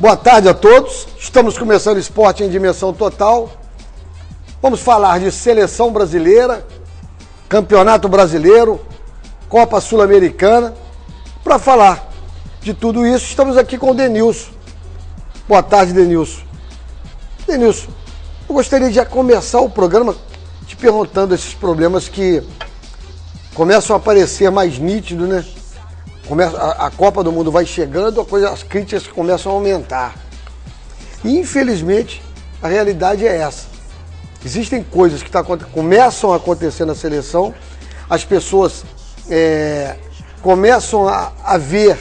Boa tarde a todos. Estamos começando Esporte em Dimensão Total. Vamos falar de seleção brasileira, Campeonato Brasileiro, Copa Sul-Americana. Para falar de tudo isso, estamos aqui com o Denilson. Boa tarde, Denilson. Denilson, eu gostaria de começar o programa te perguntando esses problemas que começam a aparecer mais nítidos, né? A Copa do Mundo vai chegando, as críticas começam a aumentar. E, infelizmente, a realidade é essa. Existem coisas que começam a acontecer na seleção, as pessoas começam a ver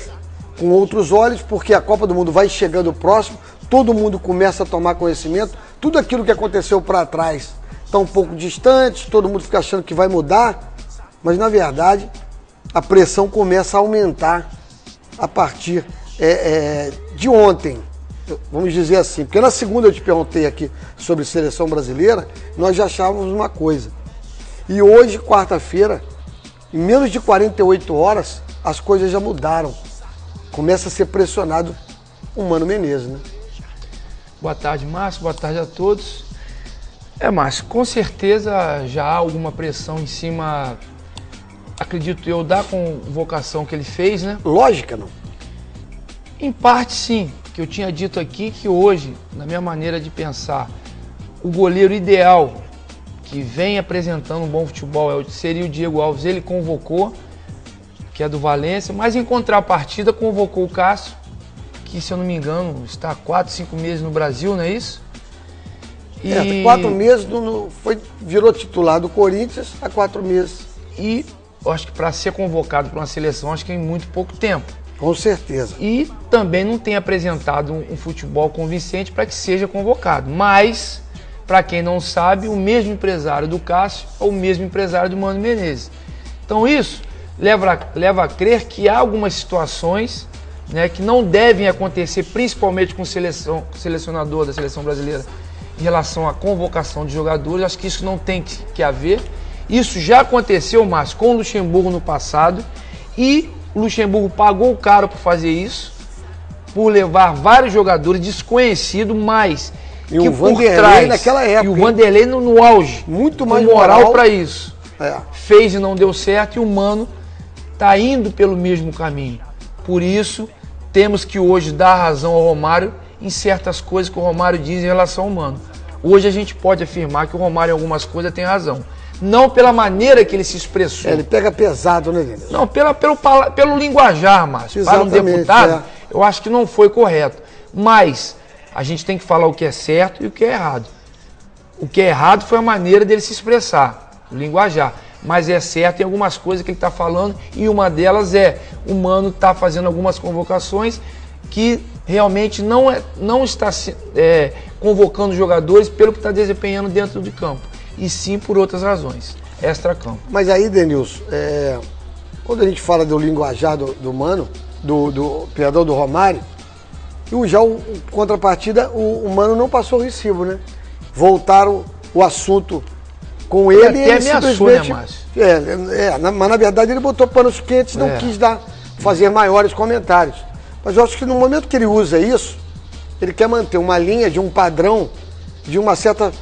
com outros olhos, porque a Copa do Mundo vai chegando próximo, todo mundo começa a tomar conhecimento, tudo aquilo que aconteceu para trás está um pouco distante, todo mundo fica achando que vai mudar, mas, na verdade, a pressão começa a aumentar a partir de ontem, vamos dizer assim. Porque na segunda eu te perguntei aqui sobre seleção brasileira, nós já achávamos uma coisa. E hoje, quarta-feira, em menos de 48 horas, as coisas já mudaram. Começa a ser pressionado o Mano Menezes, né? Boa tarde, Márcio. Boa tarde a todos. Márcio, com certeza já há alguma pressão em cima, acredito eu, da convocação que ele fez, né? Lógica, não? Em parte, sim. Que eu tinha dito aqui que hoje, na minha maneira de pensar, o goleiro ideal que vem apresentando um bom futebol seria o Diego Alves. Ele convocou, que é do Valência, mas em contrapartida convocou o Cássio, que, se eu não me engano, está há 4, 5 meses no Brasil, não é isso? 4 meses, virou titular do Corinthians há 4 meses. E eu acho que para ser convocado para uma seleção, acho que em muito pouco tempo. Com certeza. E também não tem apresentado um futebol convincente para que seja convocado. Mas, para quem não sabe, o mesmo empresário do Cássio é o mesmo empresário do Mano Menezes. Então isso leva a crer que há algumas situações, né, que não devem acontecer, principalmente com o selecionador da seleção brasileira, em relação à convocação de jogadores. Acho que isso não tem que haver. Isso já aconteceu, Márcio, com o Luxemburgo no passado, e o Luxemburgo pagou caro por fazer isso, por levar vários jogadores desconhecidos, mas e que o Vanderlei naquela época. E o Vanderlei no auge. Muito mais moral para isso. Fez e não deu certo, e o Mano está indo pelo mesmo caminho. Por isso, temos que hoje dar razão ao Romário em certas coisas que o Romário diz em relação ao Mano. Hoje a gente pode afirmar que o Romário em algumas coisas tem razão. Não pela maneira que ele se expressou. Ele pega pesado, né, Denilson? Não, pelo linguajar, Márcio. Exatamente, para um deputado, eu acho que não foi correto. Mas a gente tem que falar o que é certo e o que é errado. O que é errado foi a maneira dele se expressar, o linguajar. Mas é certo em algumas coisas que ele está falando, e uma delas o Mano está fazendo algumas convocações que realmente não está convocando jogadores pelo que está desempenhando dentro de campo, e sim por outras razões, extra-campo. Mas aí, Denilson, quando a gente fala do linguajar do Mano, perdão, do Romário, contrapartida, o Mano não passou o recibo, né? Voltaram o assunto com ele, e ele simplesmente... Né, Márcio? Mas na verdade ele botou panos quentes, não quis fazer maiores comentários. Mas eu acho que no momento que ele usa isso, ele quer manter uma linha de um padrão, de uma certa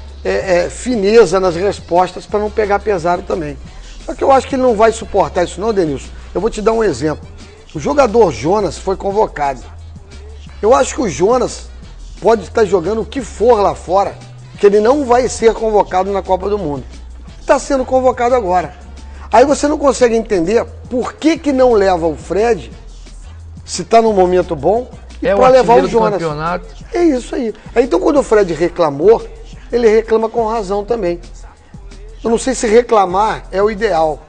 fineza nas respostas, para não pegar pesado também. Só que eu acho que ele não vai suportar isso não, Denilson. Eu vou te dar um exemplo. O jogador Jonas foi convocado. Eu acho que o Jonas pode estar jogando o que for lá fora, que ele não vai ser convocado na Copa do Mundo. Está sendo convocado agora. Aí você não consegue entender por que não leva o Fred, se está num momento bom, para levar o Jonas. Campeonato. É isso aí. Então quando o Fred reclamou, ele reclama com razão também. Eu não sei se reclamar é o ideal,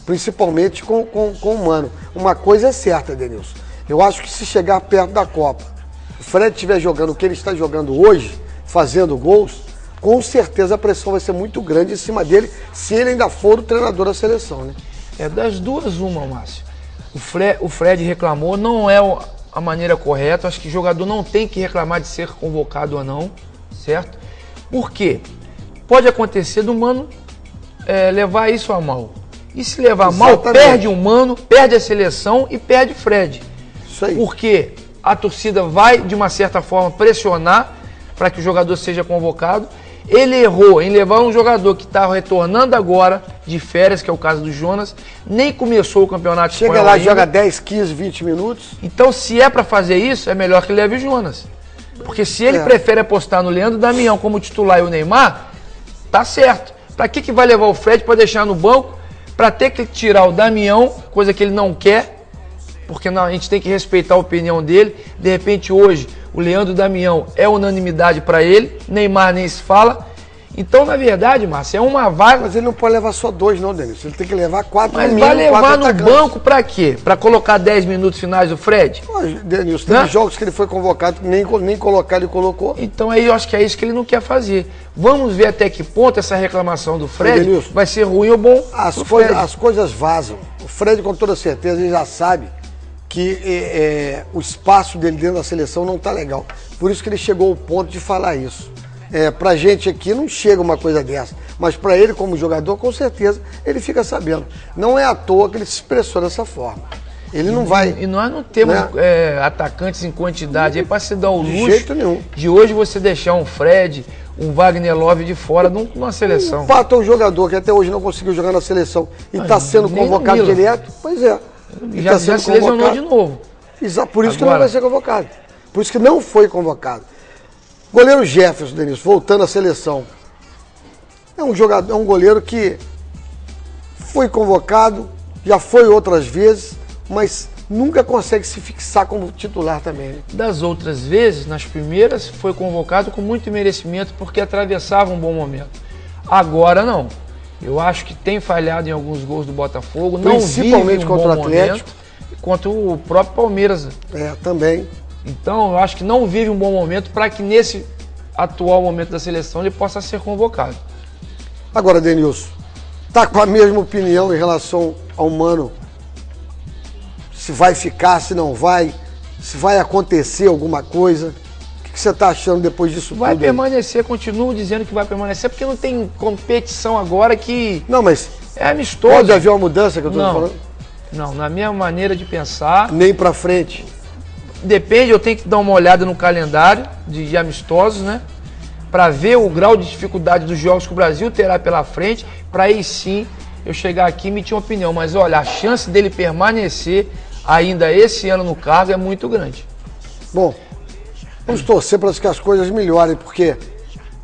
principalmente com o Mano. Uma coisa é certa, Denilson. Eu acho que se chegar perto da Copa, o Fred estiver jogando o que ele está jogando hoje, fazendo gols, com certeza a pressão vai ser muito grande em cima dele, se ele ainda for o treinador da seleção, né? Das duas, uma, Márcio. O Fred reclamou, não é a maneira correta. Acho que o jogador não tem que reclamar de ser convocado ou não, certo? Por quê? Pode acontecer do Mano levar isso a mal. E se levar mal, perde o Mano, perde a seleção e perde o Fred. Isso aí. Por quê? a torcida vai, de uma certa forma, pressionar para que o jogador seja convocado. Ele errou em levar um jogador que está retornando agora de férias, que é o caso do Jonas, nem começou o campeonato espanhol. Chega lá, joga 10, 15, 20 minutos. Então, se é para fazer isso, é melhor que leve o Jonas. Porque se ele prefere apostar no Leandro Damião como titular e o Neymar, tá certo. Para que vai levar o Fred para deixar no banco? Para ter que tirar o Damião, coisa que ele não quer, porque a gente tem que respeitar a opinião dele. De repente, hoje, o Leandro Damião é unanimidade para ele, Neymar nem se fala. Então, na verdade, Márcio, é uma vaga... Mas ele não pode levar só 2, não, Denis. Ele tem que levar 4. Mas vai levar no banco para quê? Para colocar 10 minutos finais do Fred? Denis, tem jogos que ele foi convocado, nem colocar ele colocou. Então, aí eu acho que é isso que ele não quer fazer. Vamos ver até que ponto essa reclamação do Fred vai ser ruim ou bom. As coisas vazam. O Fred, com toda certeza, ele já sabe que o espaço dele dentro da seleção não está legal. Por isso que ele chegou ao ponto de falar isso. Pra gente aqui não chega uma coisa dessa, mas para ele como jogador, com certeza, ele fica sabendo. Não é à toa que ele se expressou dessa forma. Ele não vai... E nós não temos atacantes em quantidade aí para se dar o luxo de jeito nenhum. De hoje você deixar um Fred, um Wagner Love de fora numa seleção. Empata um jogador que até hoje não conseguiu jogar na seleção e está sendo convocado direto, pois é. Já se lesionou de novo. Por isso que não vai ser convocado. Por isso que não foi convocado. Goleiro Jefferson, Denis, voltando à seleção. É um goleiro que foi convocado, já foi outras vezes, mas nunca consegue se fixar como titular também. Né? Das outras vezes, nas primeiras, foi convocado com muito merecimento porque atravessava um bom momento. Agora não. Eu acho que tem falhado em alguns gols do Botafogo, principalmente contra o Atlético, contra o próprio Palmeiras. Também. Então, eu acho que não vive um bom momento para que nesse atual momento da seleção ele possa ser convocado. Agora, Denilson, tá com a mesma opinião em relação ao Mano? Se vai ficar, se não vai, se vai acontecer alguma coisa? O que você está achando depois disso vai tudo? Vai permanecer, continuo dizendo que vai permanecer, porque não tem competição agora que... Não, mas... É amistoso. Pode haver uma mudança que eu estou falando? Não, na minha maneira de pensar... Nem para frente. Depende, eu tenho que dar uma olhada no calendário de amistosos, né? Para ver o grau de dificuldade dos jogos que o Brasil terá pela frente, para aí sim eu chegar aqui e emitir uma opinião. Mas olha, a chance dele permanecer ainda esse ano no cargo é muito grande. Bom, vamos torcer para que as coisas melhorem, porque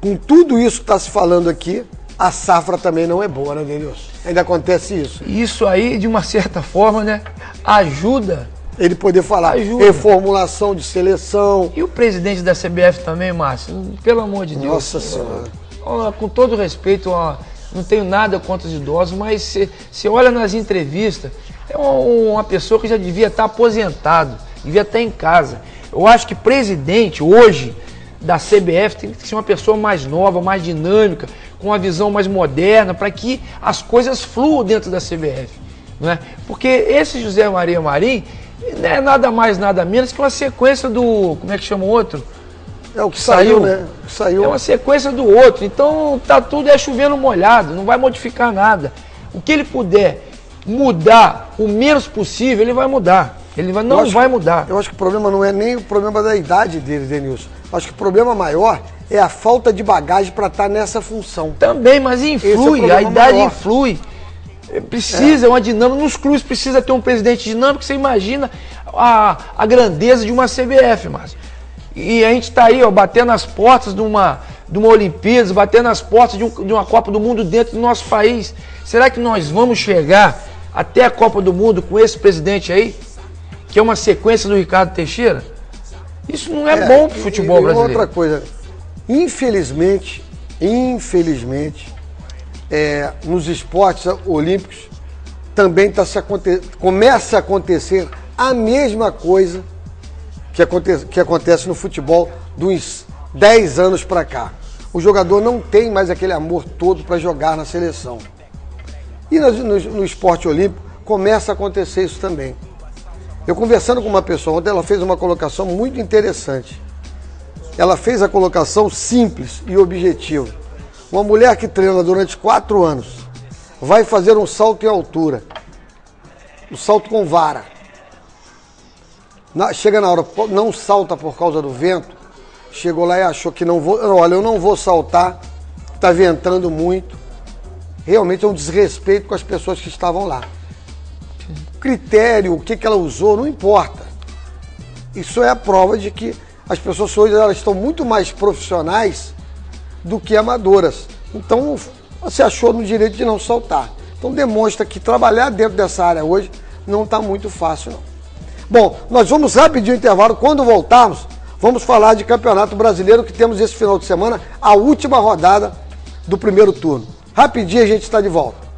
com tudo isso que está se falando aqui, a safra também não é boa, né, Denilson? Ainda acontece isso. Isso aí, de uma certa forma, né, ajuda... Ele poder falar reformulação de seleção. E o presidente da CBF também, Márcio? Pelo amor de Deus. Nossa Senhora. Com todo respeito, não tenho nada contra os idosos, mas você olha nas entrevistas, é uma pessoa que já devia estar aposentado, devia estar em casa. Eu acho que presidente hoje da CBF tem que ser uma pessoa mais nova, mais dinâmica, com uma visão mais moderna, para que as coisas fluam dentro da CBF. Não é? Porque esse José Maria Marim não é nada mais, nada menos que uma sequência do... Como é que chama o outro? É o que saiu, né? É uma sequência do outro. Então tá tudo chovendo molhado, não vai modificar nada. O que ele puder mudar o menos possível, ele vai mudar. Ele não vai mudar. Eu acho que o problema não é nem o problema da idade dele, Denilson. Eu acho que o problema maior é a falta de bagagem para estar nessa função. Também, mas influi, a idade influi. Precisa, uma dinâmica. Nos clubes precisa ter um presidente dinâmico. Você imagina a grandeza de uma CBF, Márcio. E a gente está aí, batendo as portas de uma Olimpíada, batendo as portas de uma Copa do Mundo dentro do nosso país. Será que nós vamos chegar até a Copa do Mundo com esse presidente aí? Que é uma sequência do Ricardo Teixeira? Isso não é bom para o futebol brasileiro. Outra coisa, infelizmente, nos esportes olímpicos também começa a acontecer a mesma coisa que acontece no futebol dos 10 anos para cá. O jogador não tem mais aquele amor todo para jogar na seleção. E no esporte olímpico começa a acontecer isso também. Eu conversando com uma pessoa ontem, ela fez uma colocação muito interessante. Ela fez a colocação simples e objetiva. Uma mulher que treina durante 4 anos vai fazer um salto em altura, um salto com vara. chega na hora, não salta por causa do vento, chegou lá e achou que não vou, olha, eu não vou saltar, está ventando muito. Realmente é um desrespeito com as pessoas que estavam lá. O critério, o que ela usou, não importa. Isso é a prova de que as pessoas hoje elas estão muito mais profissionais do que amadoras. Então, você achou no direito de não saltar. Então, demonstra que trabalhar dentro dessa área hoje não está muito fácil, não. Bom, nós vamos rapidinho intervalo. Quando voltarmos, vamos falar de Campeonato Brasileiro, que temos esse final de semana, a última rodada do primeiro turno. Rapidinho a gente está de volta.